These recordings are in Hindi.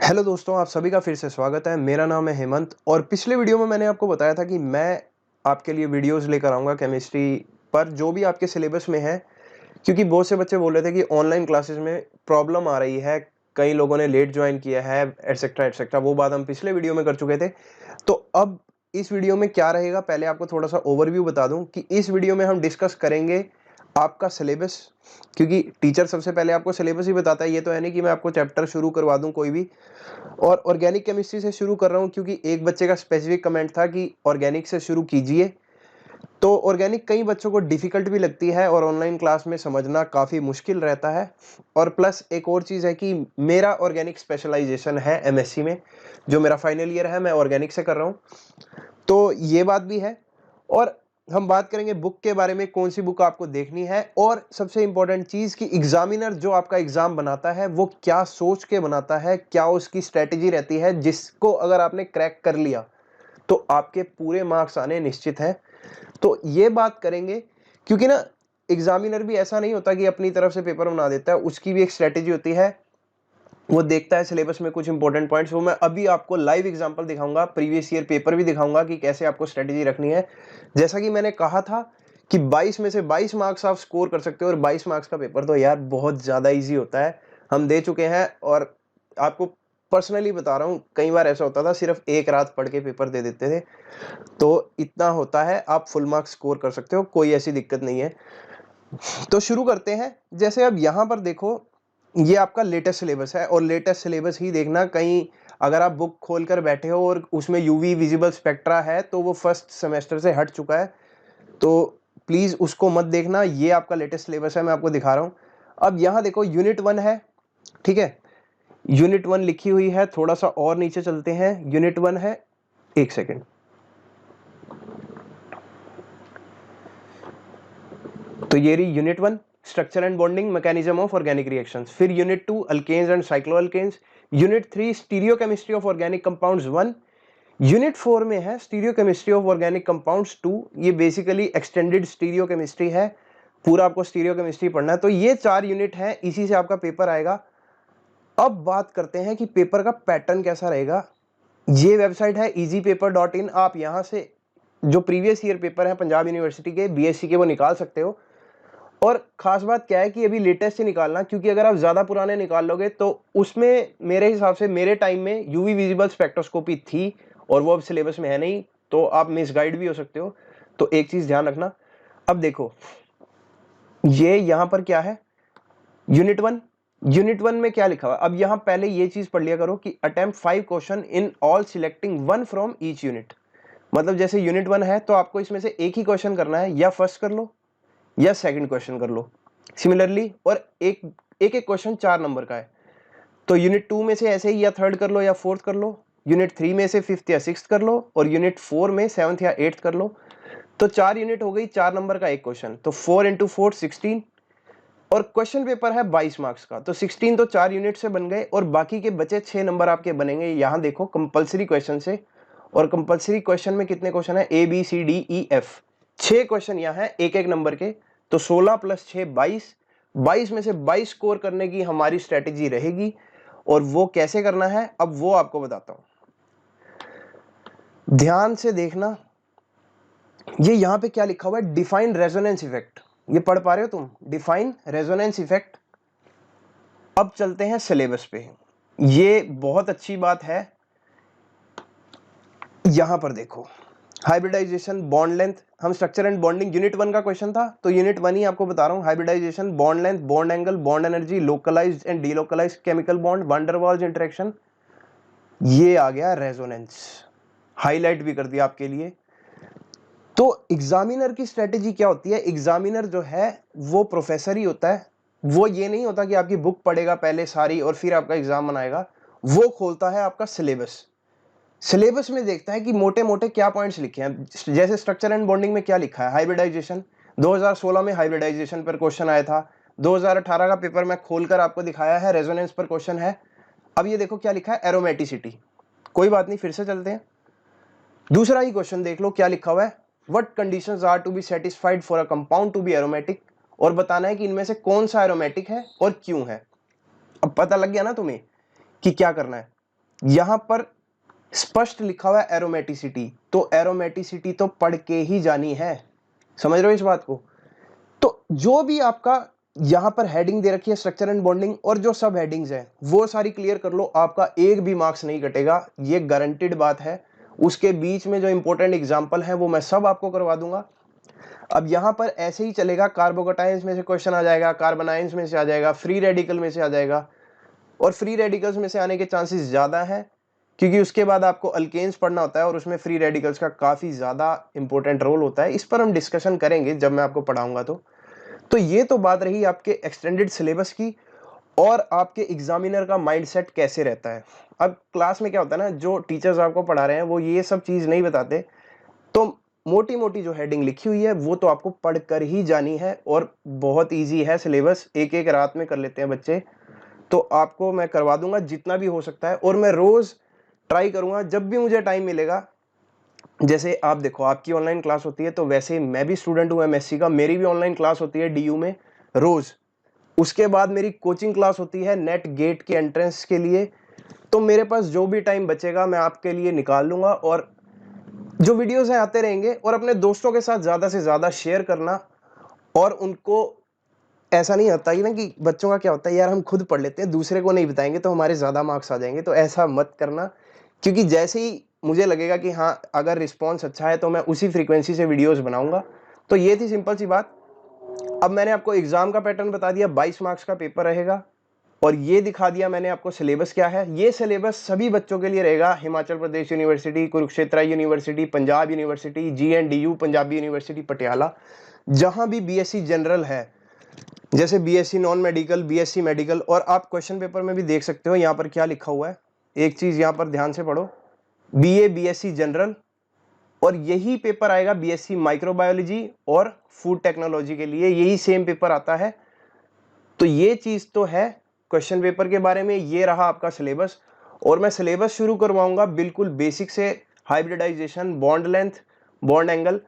हेलो दोस्तों, आप सभी का फिर से स्वागत है। मेरा नाम है हेमंत और पिछले वीडियो में मैंने आपको बताया था कि मैं आपके लिए वीडियोस लेकर आऊँगा केमिस्ट्री पर जो भी आपके सिलेबस में है, क्योंकि बहुत से बच्चे बोल रहे थे कि ऑनलाइन क्लासेस में प्रॉब्लम आ रही है, कई लोगों ने लेट ज्वाइन किया है एटसेट्रा एटसेट्रा। वो बात हम पिछले वीडियो में कर चुके थे। तो अब इस वीडियो में क्या रहेगा, पहले आपको थोड़ा सा ओवरव्यू बता दूं कि इस वीडियो में हम डिस्कस करेंगे आपका सिलेबस, क्योंकि टीचर सबसे पहले आपको सिलेबस ही बताता है। ये तो है नहीं कि मैं आपको चैप्टर शुरू करवा दूं कोई भी। और ऑर्गेनिक केमिस्ट्री से शुरू कर रहा हूं क्योंकि एक बच्चे का स्पेसिफिक कमेंट था कि ऑर्गेनिक से शुरू कीजिए। तो ऑर्गेनिक कई बच्चों को डिफिकल्ट भी लगती है और ऑनलाइन क्लास में समझना काफ़ी मुश्किल रहता है। और प्लस एक और चीज़ है कि मेरा ऑर्गेनिक स्पेशलाइजेशन है एमएससी में, जो मेरा फाइनल ईयर है मैं ऑर्गेनिक से कर रहा हूँ। तो ये बात भी है। और हम बात करेंगे बुक के बारे में, कौन सी बुक आपको देखनी है, और सबसे इंपॉर्टेंट चीज कि एग्जामिनर जो आपका एग्जाम बनाता है वो क्या सोच के बनाता है, क्या उसकी स्ट्रेटेजी रहती है, जिसको अगर आपने क्रैक कर लिया तो आपके पूरे मार्क्स आने निश्चित है। तो ये बात करेंगे क्योंकि ना एग्जामिनर भी ऐसा नहीं होता कि अपनी तरफ से पेपर बना देता है, उसकी भी एक स्ट्रेटेजी होती है। वो देखता है सिलेबस में कुछ इंपॉर्टेंट पॉइंट्स, वो मैं अभी आपको लाइव एग्जांपल दिखाऊंगा, प्रीवियस ईयर पेपर भी दिखाऊंगा कि कैसे आपको स्ट्रेटेजी रखनी है। जैसा कि मैंने कहा था कि 22 में से 22 मार्क्स आप स्कोर कर सकते हो, और 22 मार्क्स का पेपर तो यार बहुत ज़्यादा ईजी होता है। हम दे चुके हैं और आपको पर्सनली बता रहा हूँ, कई बार ऐसा होता था सिर्फ एक रात पढ़ के पेपर दे देते थे। तो इतना होता है, आप फुल मार्क्स स्कोर कर सकते हो, कोई ऐसी दिक्कत नहीं है। तो शुरू करते हैं। जैसे अब यहाँ पर देखो, ये आपका लेटेस्ट सिलेबस है और लेटेस्ट सिलेबस ही देखना। कहीं अगर आप बुक खोलकर बैठे हो और उसमें यूवी विजिबल स्पेक्ट्रा है तो वो फर्स्ट सेमेस्टर से हट चुका है, तो प्लीज उसको मत देखना। ये आपका लेटेस्ट सिलेबस है, मैं आपको दिखा रहा हूँ। अब यहाँ देखो यूनिट 1 है, ठीक है। यूनिट 1 लिखी हुई है, थोड़ा सा और नीचे चलते हैं। यूनिट 1 है, एक सेकेंड। तो ये रही unit 1, structure and bonding mechanism of organic reactions. फिर unit 2, alkanes and cycloalkanes. Unit 3, stereochemistry of organic compounds 1। Unit 4 में है स्टीरियोकेमिस्ट्री ऑफ ऑर्गेनिक कंपाउंड्स 2। ये बेसिकली एक्सटेंडेड स्टीरियोकेमिस्ट्री है, पूरा आपको स्टीरियोकेमिस्ट्री पढ़ना है। तो ये 4 यूनिट है, इसी से आपका पेपर आएगा। अब बात करते हैं कि पेपर का पैटर्न कैसा रहेगा। ये वेबसाइट है easypaper.in। आप यहां से जो प्रीवियस ईयर पेपर है पंजाब यूनिवर्सिटी के बीएससी के वो निकाल सकते हो। और खास बात क्या है कि अभी लेटेस्ट ही निकालना, क्योंकि अगर आप ज्यादा पुराने निकाल लोगे तो उसमें मेरे हिसाब से, मेरे टाइम में यूवी विजिबल स्पेक्ट्रोस्कोपी थी और वो अब सिलेबस में है नहीं, तो आप मिसगाइड भी हो सकते हो। तो एक चीज ध्यान रखना। अब देखो ये यहां पर क्या है, यूनिट 1। यूनिट 1 में क्या लिखा हुआ है, अब यहां पहले ये चीज पढ़ लिया करो कि attempt 5 question in all selecting 1 from each unit. मतलब जैसे यूनिट 1 है तो आपको इसमें से एक ही क्वेश्चन करना है, या फर्स्ट कर लो या सेकंड क्वेश्चन कर लो सिमिलरली। और एक एक क्वेश्चन 4 नंबर का है, तो यूनिट 2 में से ऐसे ही या थर्ड कर लो या फोर्थ कर लो। यूनिट 3 में से फिफ्थ या सिक्स्थ कर लो, और यूनिट 4 में सेवंथ या एट्थ कर लो। तो 4 यूनिट हो गई, 4 नंबर का एक क्वेश्चन, तो 4 इंटू 4 16। और क्वेश्चन पेपर है 22 मार्क्स का, तो 16 तो 4 यूनिट से बन गए, और बाकी के बचे 6 नंबर आपके बनेंगे। यहां देखो कंपलसरी क्वेश्चन से, और कंपलसरी क्वेश्चन में कितने क्वेश्चन है, A B C D E F, 6 question यहाँ है एक एक नंबर के। तो 16 प्लस 6 22। 22 में से 22 स्कोर करने की हमारी स्ट्रेटेजी रहेगी, और वो कैसे करना है अब वो आपको बताता हूं। ध्यान से देखना, ये यहां पे क्या लिखा हुआ है, डिफाइन रेजोनेंस इफेक्ट। ये पढ़ पा रहे हो तुम, डिफाइन रेजोनेंस इफेक्ट। अब चलते हैं सिलेबस पे। ये बहुत अच्छी बात है। यहां पर देखो, हाइब्रिडाइजेशन, बॉन्ड लेंथ, हम स्ट्रक्चर एंड बॉन्डिंग यूनिट 1 का क्वेश्चन था, तो यूनिट 1 ही आपको बता रहा हूं। Hybridisation, bond length, bond angle, bond energy, localised and delocalised chemical bond, van der Waals interaction. ये आ गया रेजोनेंस, हाईलाइट भी कर दिया आपके लिए। तो एग्जामिनर की स्ट्रेटेजी क्या होती है, एग्जामिनर जो है वो प्रोफेसर ही होता है। वो ये नहीं होता कि आपकी बुक पढ़ेगा पहले सारी और फिर आपका एग्जाम बनाएगा। वो खोलता है आपका सिलेबस, सिलेबस में देखता है कि मोटे मोटे क्या पॉइंट्स लिखे हैं। जैसे स्ट्रक्चर एंड बॉन्डिंग में क्या लिखा है, हाइब्रिडाइजेशन, 2016 में हाइब्रिडाइजेशन पर क्वेश्चन आया था। 2018 का पेपर मैं खोलकर आपको दिखाया है, रेजोनेंस पर क्वेश्चन है। अब ये देखो क्या लिखा है, एरोमेटिसिटी। कोई बात नहीं, फिर से चलते हैं। दूसरा ही क्वेश्चन देख लो क्या लिखा हुआ है, what conditions are to be satisfied for a compound to be aromatic. और बताना है कि इनमें से कौन सा एरोमेटिक है और क्यों है। अब पता लग गया ना तुम्हें कि क्या करना है। यहां पर स्पष्ट लिखा हुआ है एरोमेटिसिटी, तो एरोमेटिसिटी तो पढ़ के ही जानी है, समझ रहे हो इस बात को। तो जो भी आपका यहां पर हेडिंग दे रखी है स्ट्रक्चर एंड बॉन्डिंग और जो सब हेडिंग्स हैं वो सारी क्लियर कर लो, आपका एक भी मार्क्स नहीं कटेगा, ये गारंटेड बात है। उसके बीच में जो इंपॉर्टेंट एग्जांपल है वो मैं सब आपको करवा दूंगा। अब यहां पर ऐसे ही चलेगा, कार्बोकटाइंस में से क्वेश्चन आ जाएगा, कार्बोनाइंस में से आ जाएगा, फ्री रेडिकल में से आ जाएगा, और फ्री रेडिकल्स में से आने के चांसेस ज्यादा हैं क्योंकि उसके बाद आपको अल्केन्स पढ़ना होता है और उसमें फ्री रेडिकल्स का काफी ज्यादा इंपॉर्टेंट रोल होता है। इस पर हम डिस्कशन करेंगे जब मैं आपको पढ़ाऊंगा। तो ये तो बात रही आपके एक्सटेंडेड सिलेबस की और आपके एग्जामिनर का माइंडसेट कैसे रहता है। अब क्लास में क्या होता है ना, जो टीचर्स आपको पढ़ा रहे हैं वो ये सब चीज नहीं बताते, तो मोटी मोटी जो हेडिंग लिखी हुई है वो तो आपको पढ़कर ही जानी है और बहुत इजी है सिलेबस, एक एक रात में कर लेते हैं बच्चे। तो आपको मैं करवा दूंगा जितना भी हो सकता है और मैं रोज ट्राई करूंगा जब भी मुझे टाइम मिलेगा। जैसे आप देखो, आपकी ऑनलाइन क्लास होती है तो वैसे ही मैं भी स्टूडेंट हूं एमएससी का, मेरी भी ऑनलाइन क्लास होती है डीयू में रोज। उसके बाद मेरी कोचिंग क्लास होती है नेट गेट के एंट्रेंस के लिए। तो मेरे पास जो भी टाइम बचेगा मैं आपके लिए निकाल लूंगा और जो वीडियोस हैं आते रहेंगे। और अपने दोस्तों के साथ ज्यादा से ज्यादा शेयर करना, और उनको ऐसा नहीं होता ही ना कि बच्चों का क्या होता है, यार हम खुद पढ़ लेते हैं दूसरे को नहीं बताएंगे तो हमारे ज्यादा मार्क्स आ जाएंगे, तो ऐसा मत करना। क्योंकि जैसे ही मुझे लगेगा कि हाँ अगर रिस्पॉन्स अच्छा है तो मैं उसी फ्रीक्वेंसी से वीडियोस बनाऊंगा। तो ये थी सिंपल सी बात। अब मैंने आपको एग्जाम का पैटर्न बता दिया, 22 मार्क्स का पेपर रहेगा, और ये दिखा दिया मैंने आपको सिलेबस क्या है। ये सिलेबस सभी बच्चों के लिए रहेगा, Himachal Pradesh university, Kurukshetra university, Punjab university, GNDU Punjabi university Patiala, जहां भी बीएससी जनरल है, जैसे BSc non medical, BSc medical. और आप क्वेश्चन पेपर में भी देख सकते हो यहाँ पर क्या लिखा हुआ है, एक चीज यहाँ पर ध्यान से पढ़ो, बीए बीएससी जनरल, और यही पेपर आएगा बीएससी माइक्रोबायोलॉजी और फूड टेक्नोलॉजी के लिए, यही सेम पेपर आता है। तो ये चीज तो है क्वेश्चन पेपर के बारे में। ये रहा आपका सिलेबस, और मैं सिलेबस शुरू करवाऊंगा बिल्कुल बेसिक से, hybridisation, bond length, bond angle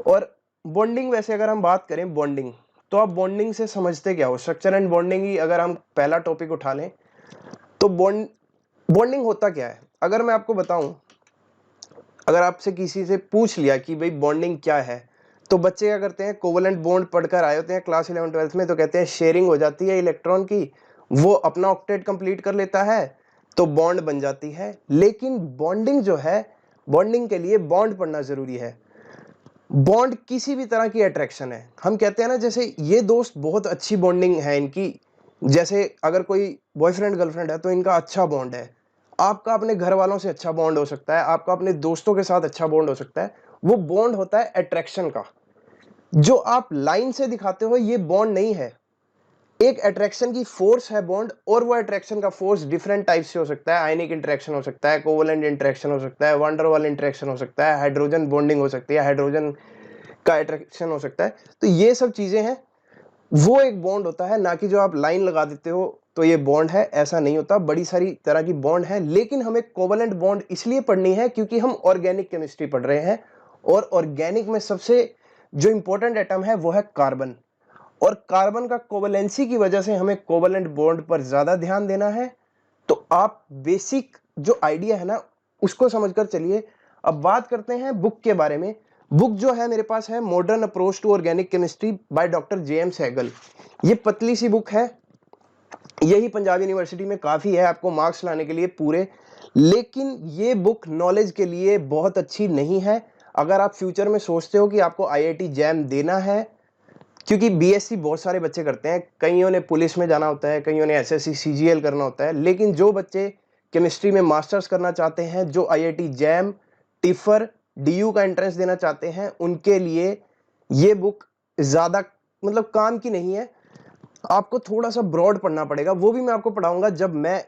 और बॉन्डिंग। वैसे अगर हम बात करें बॉन्डिंग, तो आप बॉन्डिंग से समझते क्या हो, स्ट्रक्चर एंड बॉन्डिंग ही अगर हम पहला टॉपिक उठा लें तो बॉन्डिंग होता क्या है अगर मैं आपको बताऊं। अगर आपसे किसी से पूछ लिया कि भाई बॉन्डिंग क्या है, तो बच्चे क्या करते हैं, कोवलेंट बॉन्ड पढ़कर आए होते हैं क्लास 11 12th में, तो कहते हैं शेयरिंग हो जाती है इलेक्ट्रॉन की, वो अपना ऑक्टेट कंप्लीट कर लेता है तो बॉन्ड बन जाती है। लेकिन बॉन्डिंग जो है, बॉन्डिंग के लिए बॉन्ड पढ़ना जरूरी है। बॉन्ड किसी भी तरह की अट्रैक्शन है। हम कहते हैं ना, जैसे ये दोस्त बहुत अच्छी बॉन्डिंग है इनकी, जैसे अगर कोई बॉयफ्रेंड गर्लफ्रेंड है तो इनका अच्छा बॉन्ड है। आपका अपने घर वालों से अच्छा बॉन्ड हो सकता है, आपका अपने दोस्तों के साथ अच्छा बॉन्ड हो सकता है। वो बॉन्ड होता है अट्रैक्शन का, जो आप लाइन से दिखाते हो ये बॉन्ड नहीं है, एक अट्रैक्शन की फोर्स है बॉन्ड। और वो अट्रैक्शन का फोर्स डिफरेंट टाइप से हो सकता है, आयनिक इंटरेक्शन हो सकता है, कोवलेंट इंटरेक्शन हो सकता है, वंडर वाल इंटरेक्शन हो सकता है, हाइड्रोजन बॉन्डिंग हो सकती है, हाइड्रोजन का अट्रैक्शन हो सकता है। तो ये सब चीजें हैं, वो एक बॉन्ड होता है, ना कि जो आप लाइन लगा देते हो तो ये बॉन्ड है, ऐसा नहीं होता। बड़ी सारी तरह की बॉन्ड है, लेकिन हमें कोवलेंट बॉन्ड इसलिए पढ़नी है क्योंकि हम ऑर्गेनिक केमिस्ट्री पढ़ रहे हैं, और ऑर्गेनिक में सबसे जो इंपॉर्टेंट एटम है वो है कार्बन। और कार्बन का कोवलेंसी की वजह से हमें कोवलेंट बॉन्ड पर ज्यादा ध्यान देना है। तो आप बेसिक जो आइडिया है ना उसको समझकर चलिए। अब बात करते हैं बुक के बारे में। बुक जो है मेरे पास है modern approach to organic chemistry by doctor JM Sehgal. ये पतली सी बुक है, यही पंजाब यूनिवर्सिटी में काफी है आपको मार्क्स लाने के लिए पूरे। लेकिन ये बुक नॉलेज के लिए बहुत अच्छी नहीं है। अगर आप फ्यूचर में सोचते हो कि आपको IIT जैम देना है, क्योंकि बीएससी बहुत सारे बच्चे करते हैं, कईयों ने पुलिस में जाना होता है, कईयों ने SSC CGL करना होता है, लेकिन जो बच्चे केमिस्ट्री में मास्टर्स करना चाहते हैं, जो IIT जैम, टिफर, DU का एंट्रेंस देना चाहते हैं, उनके लिए ये बुक ज्यादा मतलब काम की नहीं है। आपको थोड़ा सा ब्रॉड पढ़ना पड़ेगा, वो भी मैं आपको पढ़ाऊंगा जब मैं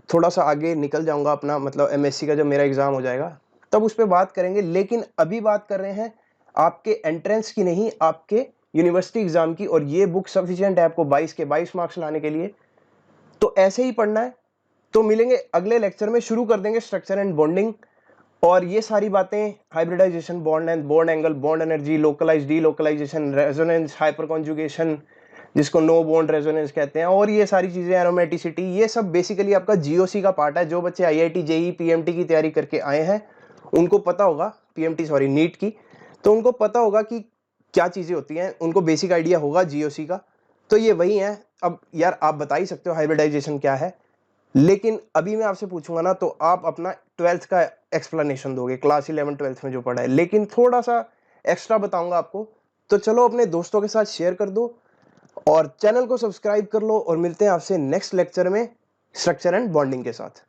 थोड़ा सा आगे निकल जाऊंगा अपना, मतलब MSc का जब मेरा एग्जाम हो जाएगा तब उस पर बात करेंगे। लेकिन अभी बात कर रहे हैं आपके एंट्रेंस की, नहीं आपके यूनिवर्सिटी एग्जाम की, और ये बुक सफिशिएंट है आपको 22 के 22 मार्क्स लाने के लिए। तो ऐसे ही पढ़ना है। तो मिलेंगे अगले लेक्चर में, शुरू कर देंगे स्ट्रक्चर एंड बॉन्डिंग, और ये सारी बातें, hybridisation, bond length, bond angle, bond energy, localise, delocalisation, resonance, hyperconjugation, जिसको नो बॉन्ड रेजोनेंस कहते हैं, और ये सारी चीज़ें, एरोमेटिसिटी, ये सब बेसिकली आपका जीओसी का पार्ट है। जो बच्चे आईआईटी जेईई पीएमटी की तैयारी करके आए हैं उनको पता होगा, पीएमटी सॉरी नीट की, तो उनको पता होगा कि क्या चीज़ें होती हैं, उनको बेसिक आइडिया होगा जीओसी का। तो ये वही है। अब यार आप बता ही सकते हो हाइब्रिडाइजेशन क्या है, लेकिन अभी मैं आपसे पूछूंगा ना तो आप अपना 12th का एक्सप्लेनेशन दोगे, क्लास 11 12th में जो पढ़ा है, लेकिन थोड़ा सा एक्स्ट्रा बताऊंगा आपको। तो चलो अपने दोस्तों के साथ शेयर कर दो और चैनल को सब्सक्राइब कर लो, और मिलते हैं आपसे नेक्स्ट लेक्चर में स्ट्रक्चर एंड बॉन्डिंग के साथ।